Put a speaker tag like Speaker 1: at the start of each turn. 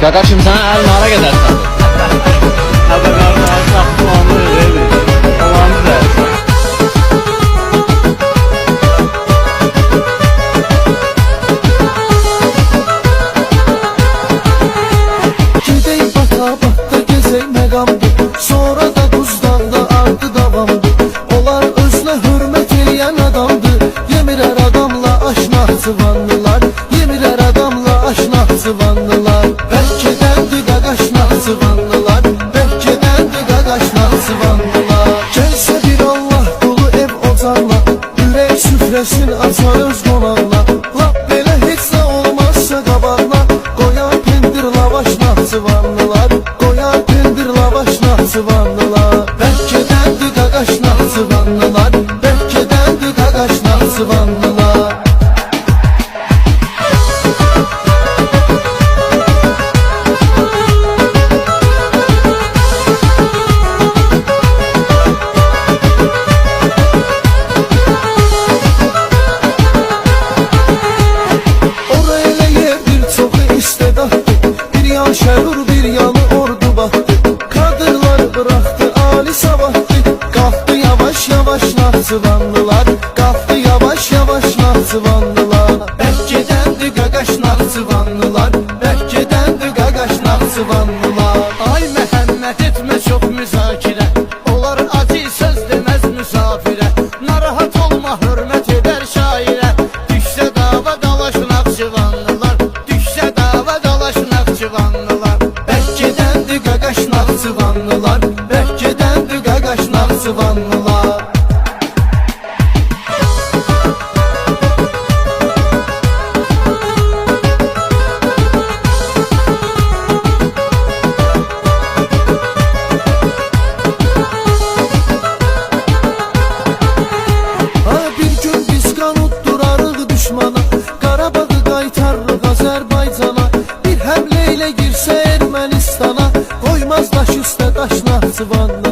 Speaker 1: Qaqaşım sən əlin hara gedərsən?
Speaker 2: Hadi kardeş, sattım onu öyle. Olanı dersen.
Speaker 3: Gidey baka bakta gezey megamdı. Sonra da buzdan da ardı davamdı. Onlar özüne hürmet eyləyən adamdı. Yemirer adamla aşna sıvanlılar. Yemirer adamla aşna sıvanlılar. Belki dendi qaqaşna sıvanlılar. Belki dendi qaqaşna sıvanlılar. Gelse bir Allah dolu ev ocaqla. Ürək süfrəsini açar öz qonaqla. Lap belə heç nə olmazsa qabaqla. Qoyan pendir lavaşla sıvanlılar. Qoyan pendir lavaşla sıvanlılar. Belki dendi qaqaşla sıvanlılar. Belki dendi qaqaşla sıvanlılar. Şərur bir yanı ordu baktı. Kadırlar bıraktı ali savahtı. Kalktı yavaş yavaş Nahçıvanlılar. Kalktı yavaş yavaş Nahçıvanlılar. Belki dendi qaqaş Nahçıvanlılar. Belki dendi qaqaş Nahçıvanlılar.
Speaker 2: Ay Məhəmməd etmə çox müzakirə. Onlar acı söz deməz müsafirə. Narahat olma, hörmət edər şairə. Düşsə dava dalaş Naxçıvanlılar. Düşsə dava dalaş Naxçıvanlılar.
Speaker 3: Belki dendi qaqaş Nahçıvanlılar. Belki dendi qaqaş Nahçıvanlılar. Bir gün biz qanutdurarıq düşmana. Qarabağı qaytarırıq Azərbaycana. Bir həmlə ilə girsə Ermənistana. Qoymaz daş üstə daş Nahçıvanlılar.